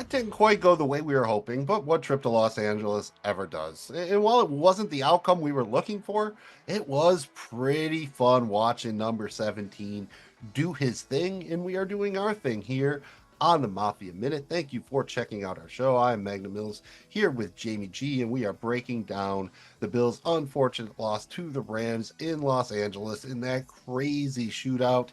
that didn't quite go the way we were hoping, but what trip to Los Angeles ever does. And while it wasn't the outcome we were looking for, it was pretty fun watching number 17 do his thing, and we are doing our thing here on the Mafia Minute. Thank you for checking out our show. I'm Magnum Mills here with Jamie G, and we are breaking down the Bills' unfortunate loss to the Rams in Los Angeles in that crazy shootout.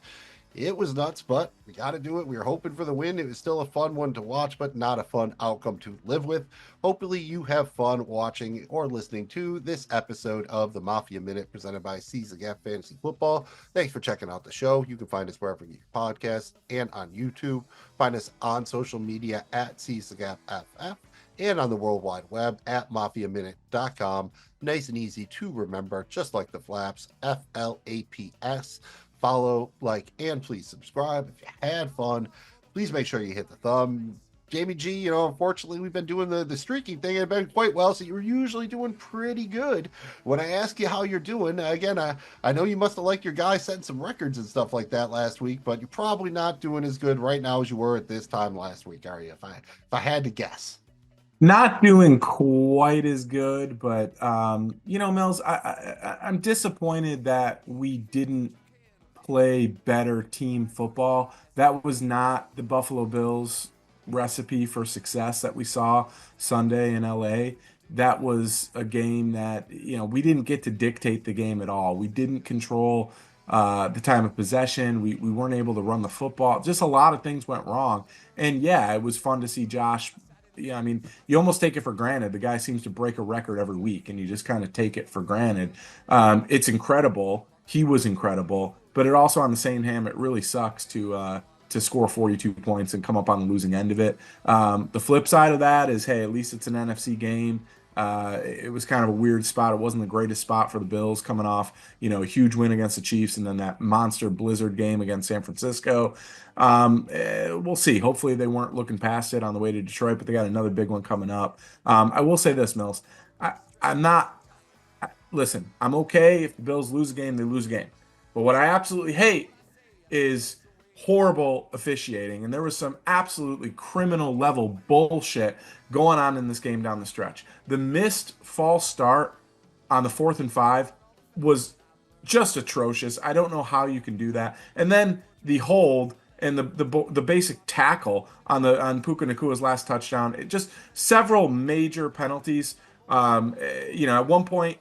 It was nuts, but we got to do it. We were hoping for the win. It was still a fun one to watch, but not a fun outcome to live with. Hopefully, you have fun watching or listening to this episode of the Mafia Minute presented by C's Gap Fantasy Football. Thanks for checking out the show. You can find us wherever you podcast and on YouTube. Find us on social media at C's Gap FF and on the World Wide Web at MafiaMinute.com. Nice and easy to remember, just like the flaps, FLAPS. Follow, like, and please subscribe. If you had fun, please make sure you hit the thumb. Jamie G, unfortunately, we've been doing the streaking thing. It's been quite well, so you're usually doing pretty good. When I ask you how you're doing, again, I know you must have liked your guy setting some records and stuff like that last week, but you're probably not doing as good right now as you were at this time last week, are you? If I had to guess. Not doing quite as good, but Mills, I'm disappointed that we didn't play better team football. That was not the Buffalo Bills recipe for success that we saw Sunday in LA. That was a game that, we didn't get to dictate the game at all. We didn't control the time of possession. We weren't able to run the football. Just a lot of things went wrong. And yeah, it was fun to see Josh. Yeah, I mean, you almost take it for granted. The guy seems to break a record every week, and you just kind of take it for granted. It's incredible. He was incredible, but it also, on the same hand, it really sucks to score 42 points and come up on the losing end of it. The flip side of that is, hey, at least it's an NFC game. It was kind of a weird spot. It wasn't the greatest spot for the Bills coming off, a huge win against the Chiefs and then that monster blizzard game against San Francisco. We'll see. Hopefully they weren't looking past it on the way to Detroit, but they got another big one coming up. I will say this, Mills. I'm not. Listen, I'm okay if the Bills lose a game, they lose a game. But what I absolutely hate is horrible officiating. And there was some absolutely criminal level bullshit going on in this game down the stretch. The missed false start on the 4th and 5 was just atrocious. I don't know how you can do that. And then the hold and the basic tackle on Puka Nakua's last touchdown. Just several major penalties. At one point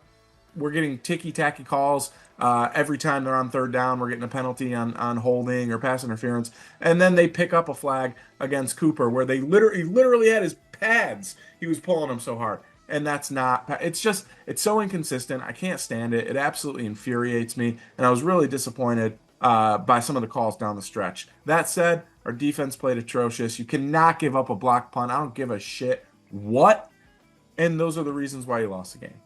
we're getting ticky-tacky calls every time they're on 3rd down. We're getting a penalty on holding or pass interference. And then they pick up a flag against Cooper where they literally had his pads. He was pulling them so hard. And that's not, it's so inconsistent. I can't stand it. It absolutely infuriates me. And I was really disappointed by some of the calls down the stretch. That said, our defense played atrocious. You cannot give up a block punt. I don't give a shit what. And those are the reasons why you lost the game.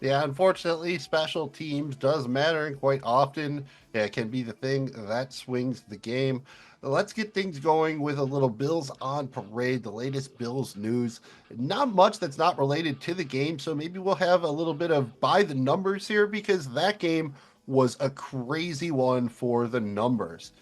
Yeah, unfortunately, special teams does matter, and quite often it can be the thing that swings the game. Let's get things going with a little Bills on parade, the latest Bills news. Not much that's not related to the game, so maybe we'll have a little bit of by the numbers here because that game was a crazy one for the numbers.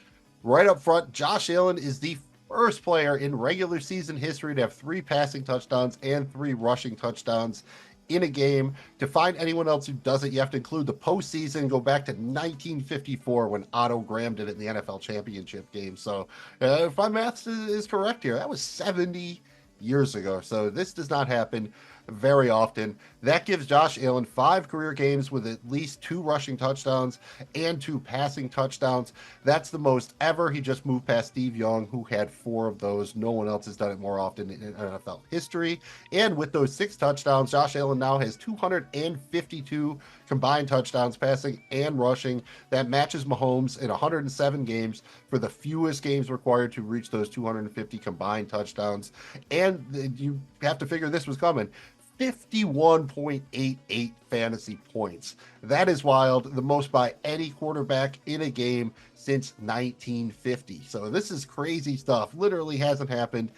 Right up front, Josh Allen is the first player in regular season history to have 3 passing touchdowns and 3 rushing touchdowns in a game. To find anyone else who does it, you have to include the postseason, go back to 1954 when Otto Graham did it in the NFL championship game. So if my math is correct here, that was 70 years ago. So this does not happen very often. That gives Josh Allen 5 career games with at least 2 rushing touchdowns and 2 passing touchdowns. That's the most ever. He just moved past Steve Young, who had 4 of those. No one else has done it more often in NFL history. And with those 6 touchdowns, Josh Allen now has 252 combined touchdowns, passing and rushing. That matches Mahomes in 107 games for the fewest games required to reach those 250 combined touchdowns. And you have to figure this was coming. 51.88 fantasy points. That is wild. The most by any quarterback in a game since 1950. So this is crazy stuff. Literally hasn't happened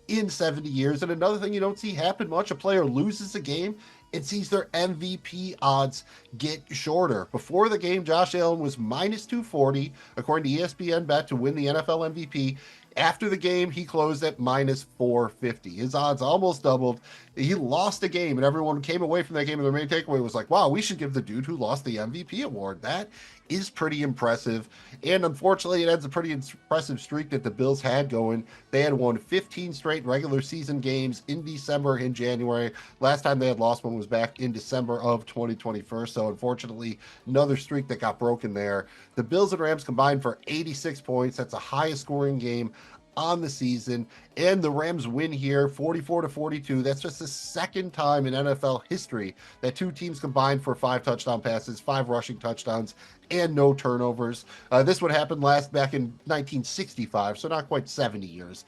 in 70 years. And another thing you don't see happen much, a player loses a game and sees their MVP odds get shorter. Before the game, Josh Allen was minus 240, according to ESPN Bet, to win the NFL MVP. After the game, he closed at minus 450. His odds almost doubled. He lost a game, and everyone came away from that game, and their main takeaway was like, wow, we should give the dude who lost the MVP award. That is pretty impressive. And unfortunately, it ends a pretty impressive streak that the Bills had going. They had won 15 straight regular season games in December and January. Last time they had lost one was back in December of 2021. So unfortunately, another streak that got broken there. The Bills and Rams combined for 86 points. That's the highest scoring game on the season, and the Rams win here 44-42. That's just the second time in NFL history that two teams combined for 5 touchdown passes, 5 rushing touchdowns, and no turnovers. This would happen last back in 1965, so not quite 70 years,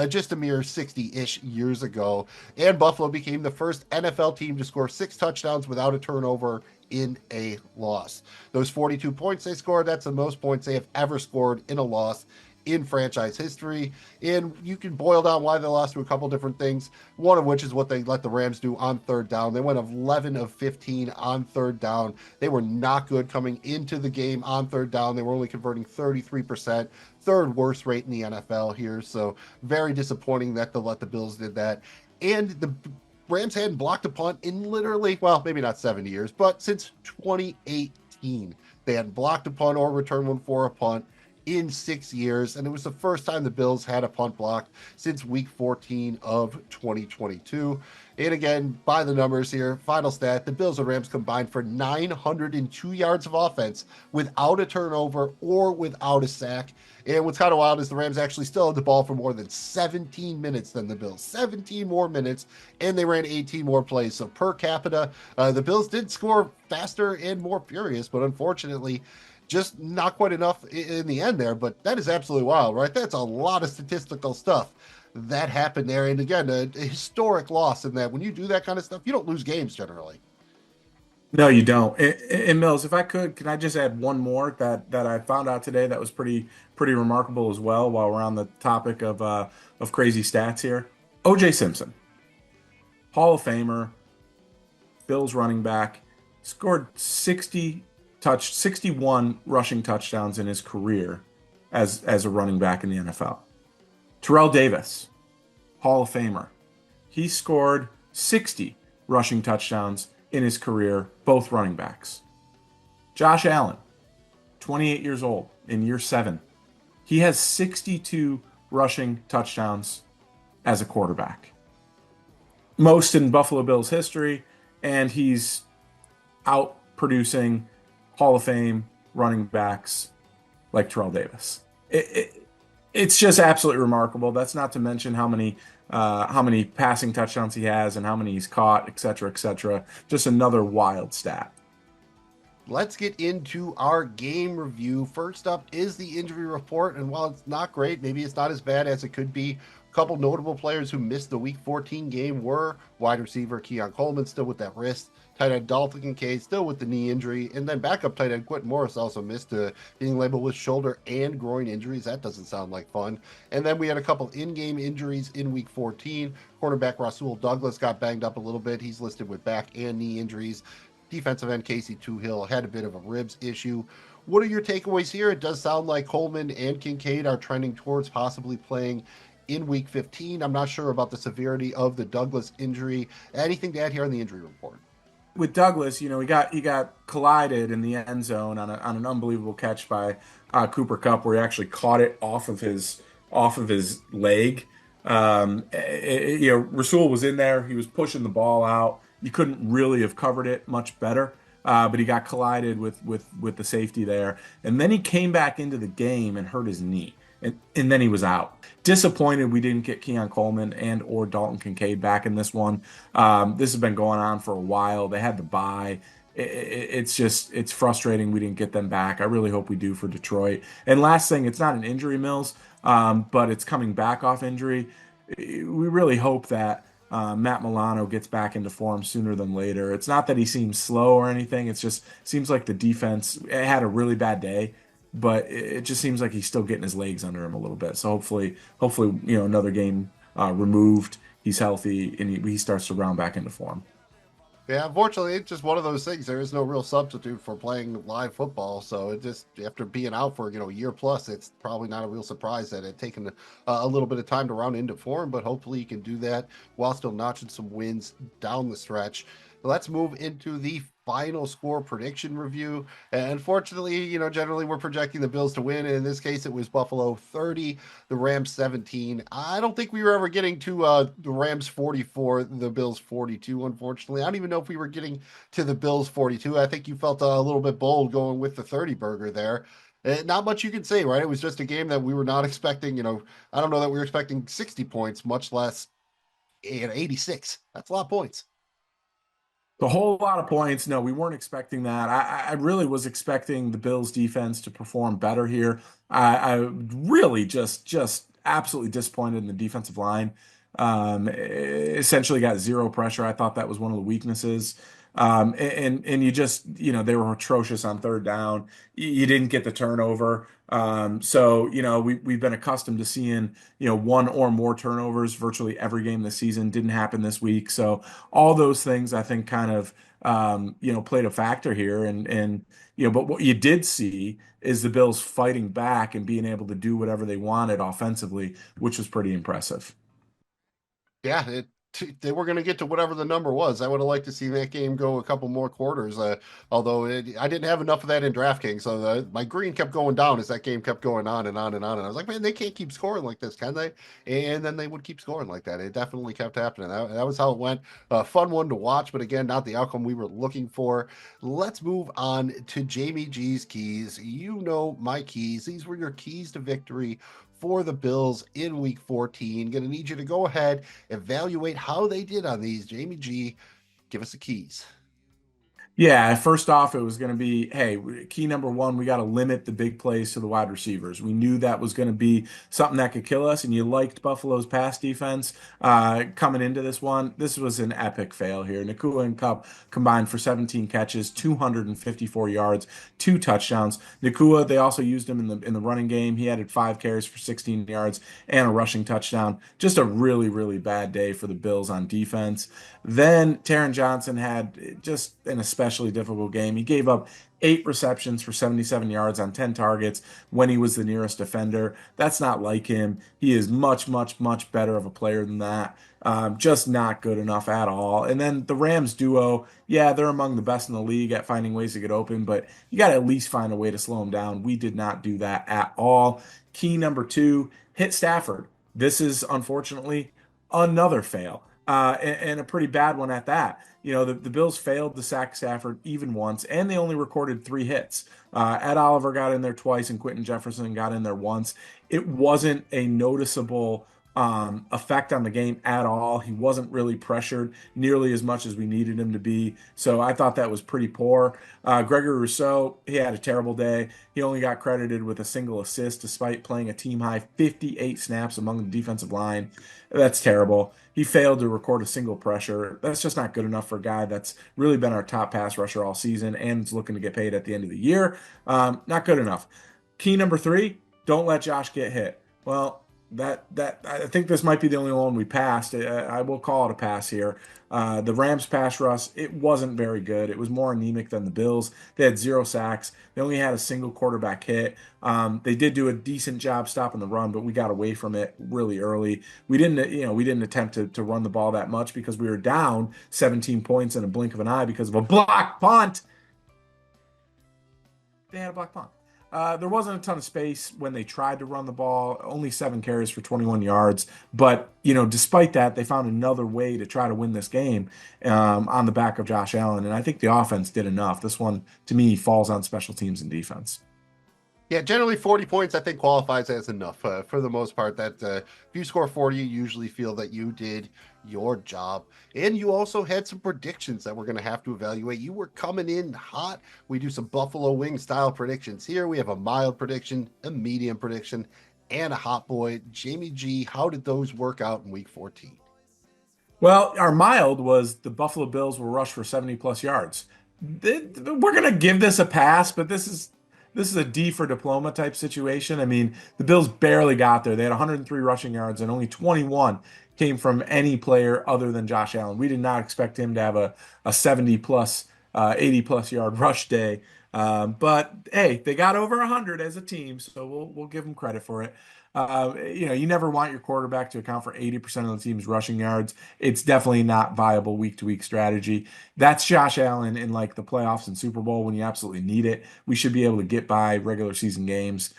just a mere 60-ish years ago. And Buffalo became the first NFL team to score 6 touchdowns without a turnover in a loss. Those 42 points they scored, that's the most points they have ever scored in a loss in franchise history. And you can boil down why they lost to a couple different things, one of which is what they let the Rams do on third down. They went 11 of 15 on third down. They were not good coming into the game on third down. They were only converting 33%, third worst rate in the NFL here. So very disappointing that they let the Bills did that. And the Rams hadn't blocked a punt in literally, well, maybe not 70 years, but since 2018. They hadn't blocked a punt or returned one for a punt in 6 years, and it was the first time the Bills had a punt blocked since week 14 of 2022. And again, by the numbers here, final stat, the Bills and Rams combined for 902 yards of offense without a turnover or without a sack. And what's kind of wild is the Rams actually still had the ball for more than 17 minutes than the Bills. 17 more minutes, and they ran 18 more plays. So per capita, the Bills did score faster and more furious, but unfortunately, just not quite enough in the end there. But that is absolutely wild, right? That's a lot of statistical stuff that happened there. And again, a historic loss in that when you do that kind of stuff, you don't lose games generally. No, you don't. And Mills, if I could, can I just add one more that I found out today that was pretty remarkable as well while we're on the topic of crazy stats here. OJ Simpson, Hall of Famer, Bills running back, scored 61 rushing touchdowns in his career as a running back in the NFL. Terrell Davis, Hall of Famer. He scored 60 rushing touchdowns in his career, both running backs. Josh Allen, 28 years old, in year 7. He has 62 rushing touchdowns as a quarterback. Most in Buffalo Bills history, and he's out producing Hall of Fame running backs like Terrell Davis. It's just absolutely remarkable. That's not to mention how many passing touchdowns he has and how many he's caught, et cetera, et cetera. Just another wild stat. Let's get into our game review. First up is the injury report, and while it's not great, maybe it's not as bad as it could be. A couple notable players who missed the Week 14 game were wide receiver Keon Coleman, still with that wrist, tight end Dalton Kincaid, still with the knee injury, and then backup tight end Quentin Morris also missed, being labeled with shoulder and groin injuries. That doesn't sound like fun. And then we had a couple in-game injuries in Week 14. Cornerback Rasul Douglas got banged up a little bit. He's listed with back and knee injuries. Defensive end Casey Toohill had a bit of a ribs issue. What are your takeaways here? It does sound like Coleman and Kincaid are trending towards possibly playing in Week 15. I'm not sure about the severity of the Douglas injury. Anything to add here on the injury report? With Douglas, he got collided in the end zone on an unbelievable catch by Cooper Kupp, where he actually caught it off of his leg. Rasul was in there. He was pushing the ball out. You couldn't really have covered it much better, but he got collided with the safety there, and then he came back into the game and hurt his knee, and then he was out. Disappointed we didn't get Keon Coleman and or Dalton Kincaid back in this one. This has been going on for a while. They had the bye. It's frustrating we didn't get them back. I really hope we do for Detroit. And last thing, it's not an injury, Mills, but it's coming back off injury. We really hope that Matt Milano gets back into form sooner than later. It's not that he seems slow or anything. It's just seems like the defense had a really bad day, but it just seems like he's still getting his legs under him a little bit. So hopefully, another game removed, he's healthy and he starts to round back into form. Yeah, unfortunately, it's just one of those things. There is no real substitute for playing live football. So it just after being out for a year plus, it's probably not a real surprise that it taken a little bit of time to round into form. But hopefully, you can do that while still notching some wins down the stretch. Let's move into the final score prediction review. And unfortunately, generally we're projecting the Bills to win. And in this case, it was Buffalo 30, the Rams 17. I don't think we were ever getting to the Rams 44, the Bills 42, unfortunately. I don't even know if we were getting to the Bills 42. I think you felt a little bit bold going with the 30 burger there. Not much you can say, right? It was just a game that we were not expecting. I don't know that we were expecting 60 points, much less 86. That's a lot of points. A whole lot of points. No, we weren't expecting that. I really was expecting the Bills defense to perform better here. I really just absolutely disappointed in the defensive line. Essentially got zero pressure. I thought that was one of the weaknesses. And you just, they were atrocious on third down. You didn't get the turnover. So, we've been accustomed to seeing, one or more turnovers virtually every game this season. Didn't happen this week. So all those things I think kind of played a factor here and but what you did see is the Bills fighting back and being able to do whatever they wanted offensively, which was pretty impressive. Yeah, they were going to get to whatever the number was. I would have liked to see that game go a couple more quarters. Although I didn't have enough of that in DraftKings, so my green kept going down as that game kept going on and on and on. And I was like, man, they can't keep scoring like this, can they? And then they would keep scoring like that. It definitely kept happening. That was how it went. Fun one to watch, but again, not the outcome we were looking for. Let's move on to Jamie G's keys. You know my keys. These were your keys to victory for the Bills in week 14. Going to need you to go ahead, evaluate how they did on these. Jamie G, give us the keys. Yeah, first off, it was going to be, hey, key number one, we got to limit the big plays to the wide receivers. We knew that was going to be something that could kill us, and you liked Buffalo's pass defense coming into this one. This was an epic fail here. Nakua and Cup combined for 17 catches, 254 yards, two touchdowns. Nakua, they also used him in the running game. He added 5 carries for 16 yards and a rushing touchdown. Just a really, really bad day for the Bills on defense. Then Taron Johnson had just an especially difficult game. He gave up 8 receptions for 77 yards on 10 targets when he was the nearest defender. That's not like him. He is much, much, much better of a player than that. Just not good enough at all. And then the Rams duo, yeah, they're among the best in the league at finding ways to get open, but you got to at least find a way to slow them down. We did not do that at all. Key number two, hit Stafford. This is unfortunately another fail and a pretty bad one at that. The Bills failed to sack Stafford even once, and they only recorded 3 hits. Ed Oliver got in there twice, and Quentin Jefferson got in there once. It wasn't a noticeable effect on the game at all. He wasn't really pressured nearly as much as we needed him to be. So I thought that was pretty poor. Gregory Rousseau, he had a terrible day. He only got credited with a single assist despite playing a team high 58 snaps among the defensive line. That's terrible. He failed to record a single pressure. That's just not good enough for a guy that's really been our top pass rusher all season and is looking to get paid at the end of the year. Not good enough. Key number three, don't let Josh get hit. Well, that I think this might be the only one we passed. I will call it a pass here. The Rams pass rush, it wasn't very good. It was more anemic than the Bills. They had 0 sacks. They only had a single quarterback hit. They did do a decent job stopping the run, but we got away from it really early. We didn't attempt to run the ball that much because we were down 17 points in a blink of an eye because of a block punt. They had a block punt. There wasn't a ton of space when they tried to run the ball, only 7 carries for 21 yards. But, despite that, they found another way to try to win this game on the back of Josh Allen. And I think the offense did enough. This one, to me, falls on special teams and defense. Yeah, generally 40 points I think qualifies as enough for the most part. That if you score 40, you usually feel that you did your job. And you also had some predictions that we're going to have to evaluate. You were coming in hot. We do some Buffalo Wing style predictions here. We have a mild prediction, a medium prediction, and a hot boy. Jamie G, how did those work out in week 14? Well, our mild was the Buffalo Bills will rush for 70 plus yards. We're going to give this a pass, but this is this is a D for diploma type situation. I mean, the Bills barely got there. They had 103 rushing yards and only 21 came from any player other than Josh Allen. We did not expect him to have a 70 plus, 80 plus yard rush day. But hey, they got over 100 as a team, so we'll give them credit for it. You never want your quarterback to account for 80% of the team's rushing yards. It's definitely not viable week to week strategy. That's Josh Allen in like the playoffs and Super Bowl when you absolutely need it. We should be able to get by regular season games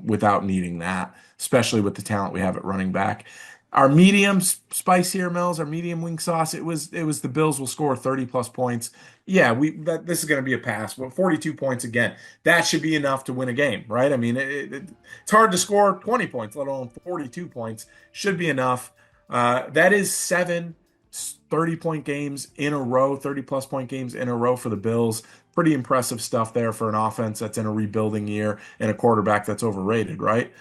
without needing that, especially with the talent we have at running back. Our medium spice here, Mills, our medium wing sauce, it was the Bills will score 30 plus points. Yeah, this is going to be a pass. But 42 points again. That should be enough to win a game, right? I mean, it's hard to score 20 points, let alone 42 points. Should be enough. That is 7 30-point games in a row, 30 plus point games in a row for the Bills. Pretty impressive stuff there for an offense that's in a rebuilding year and a quarterback that's overrated, right?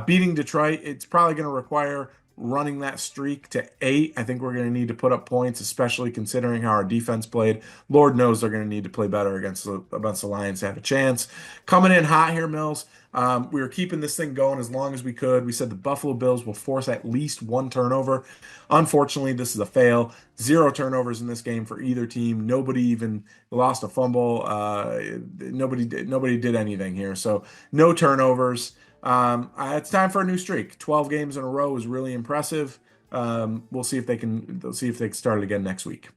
Beating Detroit, it's probably going to require running that streak to 8. I think we're going to need to put up points, especially considering how our defense played. Lord knows they're going to need to play better against the Lions to have a chance. Coming in hot here, Mills. We were keeping this thing going as long as we could. We said the Buffalo Bills will force at least one turnover. Unfortunately, this is a fail. 0 turnovers in this game for either team. Nobody even lost a fumble. Nobody did anything here. So no turnovers. It's time for a new streak. 12 games in a row is really impressive. We'll see if they can. They'll see if they can start it again next week.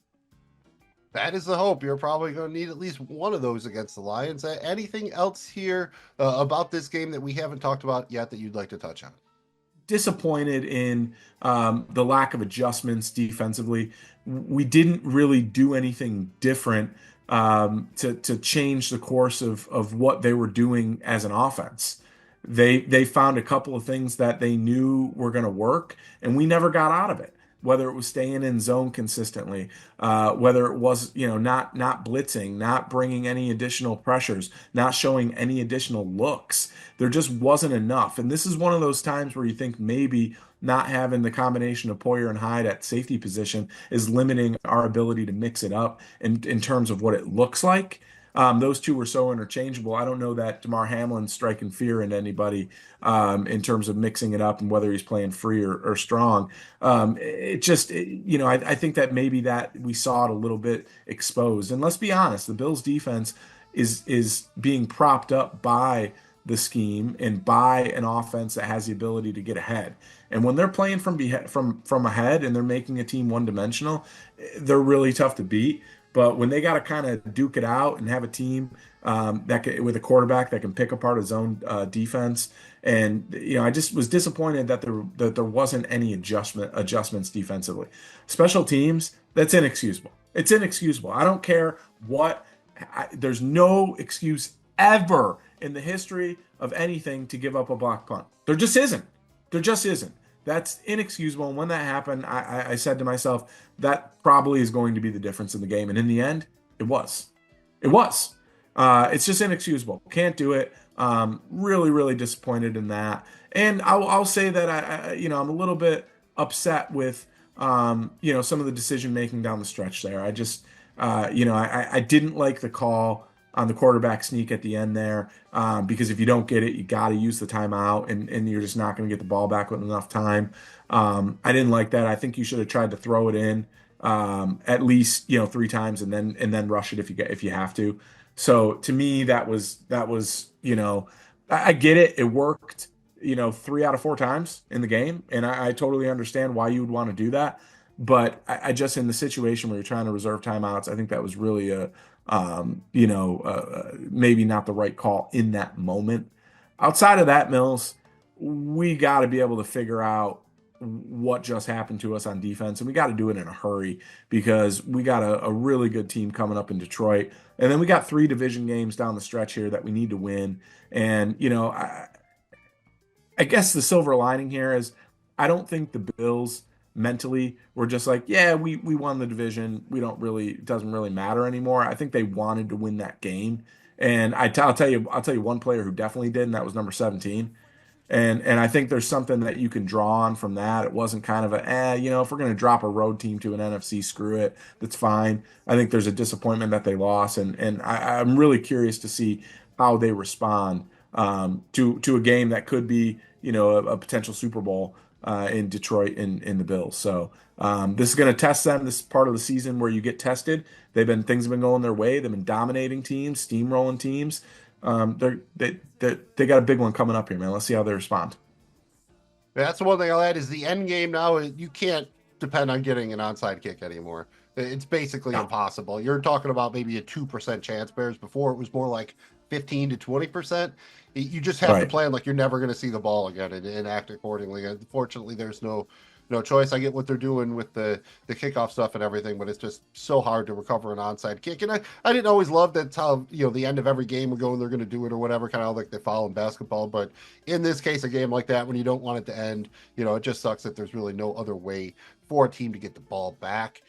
That is the hope. You're probably going to need at least one of those against the Lions. Anything else here about this game that we haven't talked about yet that you'd like to touch on? Disappointed in the lack of adjustments defensively. We didn't really do anything different to change the course of what they were doing as an offense. They found a couple of things that they knew were going to work, and we never got out of it. Whether it was staying in zone consistently, whether it was not blitzing, not bringing any additional pressures, not showing any additional looks, there just wasn't enough. And this is one of those times where you think maybe not having the combination of Poyer and Hyde at safety position is limiting our ability to mix it up in terms of what it looks like. Those two were so interchangeable. I don't know that Damar Hamlin's striking fear into anybody in terms of mixing it up and whether he's playing free or strong. I think that maybe that we saw it a little bit exposed. And let's be honest, the Bills defense is being propped up by the scheme and by an offense that has the ability to get ahead. And when they're playing from ahead and they're making a team one dimensional, they're really tough to beat. But when they got to kind of duke it out and have a team with a quarterback that can pick apart his own defense, and I just was disappointed that there wasn't any adjustments defensively. Special teams, that's inexcusable. It's inexcusable. I don't care what. There's no excuse ever in the history of anything to give up a block punt. There just isn't. There just isn't. That's inexcusable. And when that happened, I said to myself, that probably is going to be the difference in the game. And in the end, it was. It was. It's just inexcusable. Can't do it. Really, really disappointed in that. And I'll say that I'm a little bit upset with some of the decision making down the stretch there. I didn't like the call on the quarterback sneak at the end there because if you don't get it, you got to use the timeout, and you're just not going to get the ball back with enough time. I didn't like that. I think you should have tried to throw it in at least 3 times and then rush it if you have to. So to me, that was I get it. It worked 3 out of 4 times in the game, and I totally understand why you would want to do that. But I just in the situation where you're trying to reserve timeouts, I think that was really maybe not the right call in that moment. Outside of that, Mills, we got to be able to figure out what just happened to us on defense, and we got to do it in a hurry because we got a really good team coming up in Detroit, and then we got 3 division games down the stretch here that we need to win. And I guess the silver lining here is I don't think the Bills mentally were just like, yeah, we won the division. It doesn't really matter anymore. I think they wanted to win that game. And I'll tell you one player who definitely did, and that was number 17. And I think there's something that you can draw on from that. It wasn't kind of if we're going to drop a road team to an NFC, screw it. That's fine. I think there's a disappointment that they lost. And I'm really curious to see how they respond to a game that could be, a potential Super Bowl in Detroit in the Bills. So this is going to test them. This is part of the season where you get tested. Things have been going their way. They've been dominating teams, steamrolling teams. They got a big one coming up here, man. Let's see how they respond. That's the one thing I'll add is the end game now. You can't depend on getting an onside kick anymore. It's basically No. impossible. You're talking about maybe a 2% chance. Bears before it was more like 15 to 20%. You just have to Right. plan like you're never going to see the ball again and act accordingly. Unfortunately, there's no choice. I get what they're doing with the kickoff stuff and everything, but it's just so hard to recover an onside kick. And I didn't always love that how the end of every game we're going they're going to do it or whatever, kind of like they follow in basketball. But in this case, a game like that when you don't want it to end, it just sucks that there's really no other way for a team to get the ball back.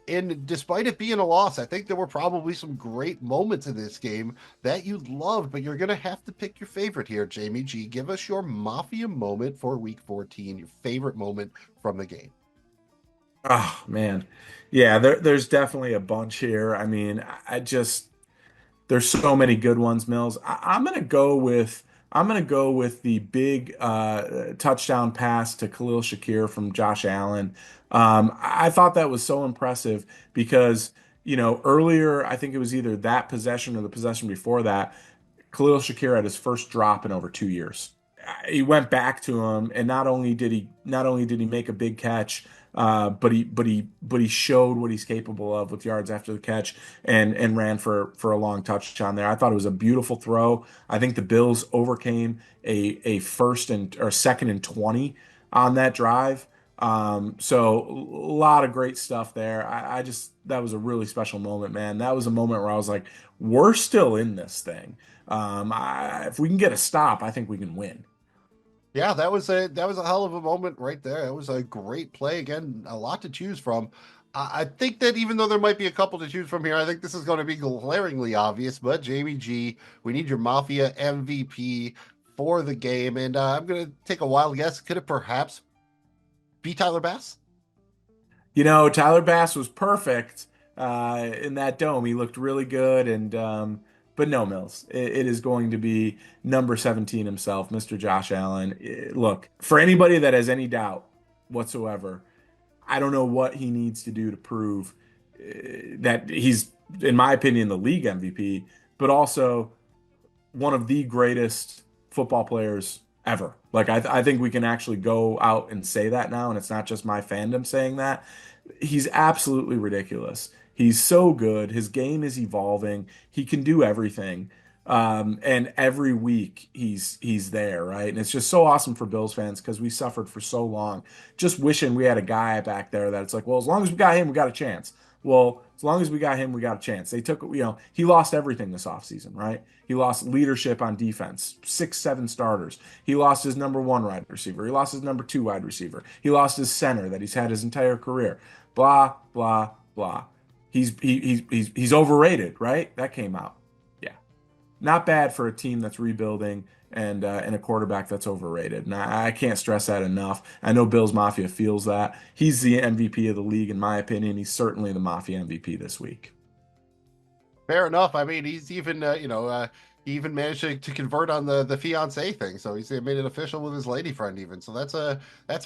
And despite it being a loss, I think there were probably some great moments in this game that you loved, but you're going to have to pick your favorite here, Jamie G. Give us your Mafia moment for week 14, your favorite moment from the game. Oh man. Yeah, there's definitely a bunch here. I mean, I just there's so many good ones, Mills. I'm gonna go with the big touchdown pass to Khalil Shakir from Josh Allen. I thought that was so impressive because, earlier I think it was either that possession or the possession before that, Khalil Shakir had his first drop in over 2 years. He went back to him, and not only did he make a big catch, but he showed what he's capable of with yards after the catch, and ran for a long touchdown there. I thought it was a beautiful throw. I think the Bills overcame a first and or second and 20 on that drive. So a lot of great stuff there. I just that was a really special moment, man. That was a moment where I was like, we're still in this thing. If we can get a stop, I think we can win. Yeah, that was a hell of a moment right there. It was a great play. Again, a lot to choose from. I think that even though there might be a couple to choose from here, I think this is going to be glaringly obvious. But Jamie G, we need your Mafia MVP for the game, and I'm going to take a wild guess. Could it perhaps be Tyler Bass? Tyler Bass was perfect in that dome. He looked really good, and but no, Mills. It is going to be number 17 himself, Mr. Josh Allen. Look, for anybody that has any doubt whatsoever, I don't know what he needs to do to prove that he's, in my opinion, the league MVP, but also one of the greatest football players ever. Like I think we can actually go out and say that now, and it's not just my fandom saying that. He's absolutely ridiculous. He's so good. His game is evolving. He can do everything. And every week he's there, right? And it's just so awesome for Bills fans because we suffered for so long, just wishing we had a guy back there that it's like, well, as long as we got him, we got a chance. Well, as long as we got him, we got a chance. They took, he lost everything this offseason, right? He lost leadership on defense, 6, 7 starters. He lost his number one wide receiver. He lost his number two wide receiver. He lost his center that he's had his entire career. Blah, blah, blah. He's overrated, right? That came out. Yeah. Not bad for a team that's rebuilding and a quarterback that's overrated. And I can't stress that enough. I know Bills Mafia feels that. He's the MVP of the league, in my opinion. He's certainly the Mafia MVP this week. Fair enough. I mean, he's even he even managed to convert on the fiance thing, so he's made it official with his lady friend even. So that's a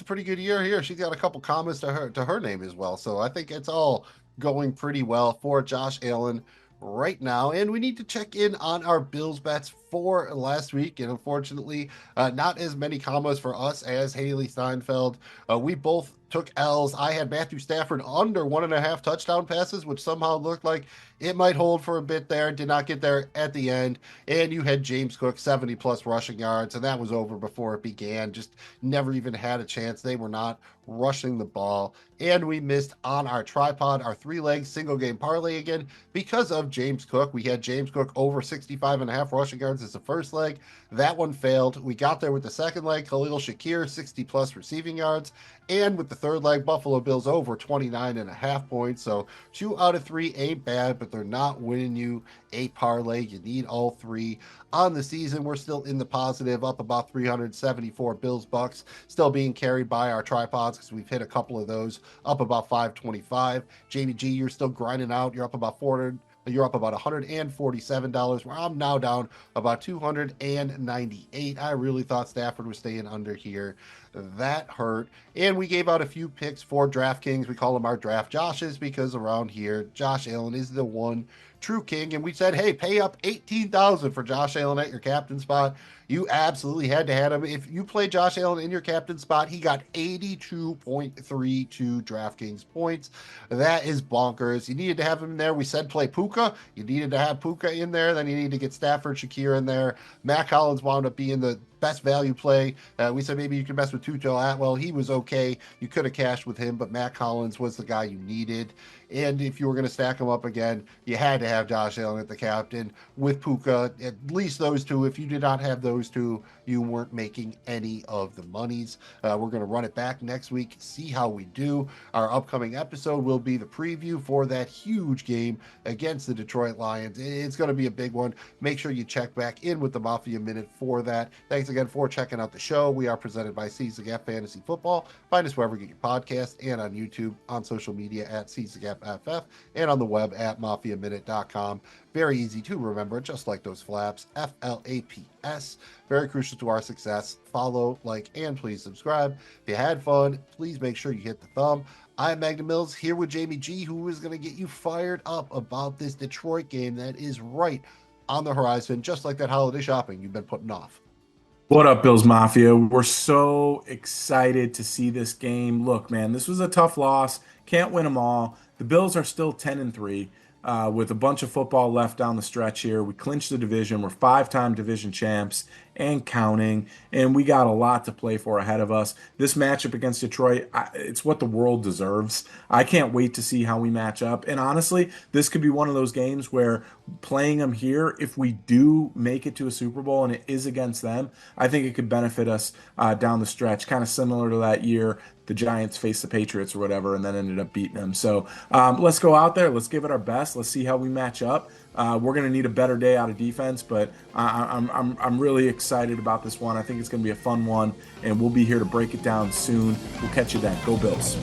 pretty good year here. She's got a couple comments to her name as well. So I think it's all going pretty well for Josh Allen right now. And we need to check in on our Bills bets for last week. And unfortunately, not as many commas for us as Haley Steinfeld. We both took L's. I had Matthew Stafford under 1.5 touchdown passes, which somehow looked like it might hold for a bit there. Did not get there at the end. And you had James Cook 70 plus rushing yards, and that was over before it began. Just never even had a chance. They were not rushing the ball. And we missed on our tripod, our 3-leg single game parlay again because of James Cook. We had James Cook over 65.5 rushing yards as the first leg. That one failed. We got there with the second leg, Khalil Shakir, 60 plus receiving yards. And with the third leg, Buffalo Bills over 29.5 points. So 2 out of 3 ain't bad, but they're not winning you a parlay. You need all 3 on the season. We're still in the positive, up about 374 Bills bucks, still being carried by our tripods because we've hit a couple of those, up about 525. Jamie G, you're still grinding out. You're up about You're up about $147, where I'm now down about 298. I really thought Stafford was staying under here. That hurt. And we gave out a few picks for Draftkings. We call them our draft Joshes because around here, Josh Allen is the one true king. And we said, hey, pay up 18,000 for Josh Allen at your captain spot. You absolutely had to have him. If you play Josh Allen in your captain spot, he got 82.32 DraftKings points. That is bonkers. You needed to have him in there. We said play Puka. You needed to have Puka in there. Then you need to get Stafford, Shakir in there. Matt Collins wound up being the best value play. We said maybe you could mess with Tuto Atwell. He was okay. You could have cashed with him, but Matt Collins was the guy you needed. And if you were going to stack them up again, you had to have Josh Allen at the captain with Puka. At least those two. If you did not have those two, you weren't making any of the monies. We're going to run it back next week, see how we do. Our upcoming episode will be the preview for that huge game against the Detroit Lions. It's going to be a big one. Make sure you check back in with the Mafia Minute for that. Thanks again for checking out the show. We are presented by Seize the Gap Fantasy Football. Find us wherever you get your podcast and on YouTube, on social media at Seize the Gap FF, and on the web at mafiaminute.com. Very easy to remember, just like those flaps. FLAPS. Very crucial to our success. Follow, like, and please subscribe. If you had fun, please make sure you hit the thumb. I'm Magnum Mills here with Jamie G, who is going to get you fired up about this Detroit game that is right on the horizon, just like that holiday shopping you've been putting off. What up, Bills Mafia? We're so excited to see this game. Look, man, this was a tough loss. Can't win them all. The Bills are still 10-3 with a bunch of football left down the stretch here. We clinched the division. We're five-time division champs and counting, and we got a lot to play for ahead of us. This matchup against Detroit, it's what the world deserves. I can't wait to see how we match up. And honestly, this could be one of those games where playing them here, if we do make it to a Super Bowl and it is against them, I think it could benefit us down the stretch, kind of similar to that year the Giants faced the Patriots or whatever, and then ended up beating them. So let's go out there. Let's give it our best. Let's see how we match up. We're going to need a better day out of defense, but I'm really excited about this one. I think it's going to be a fun one, and we'll be here to break it down soon. We'll catch you then. Go Bills.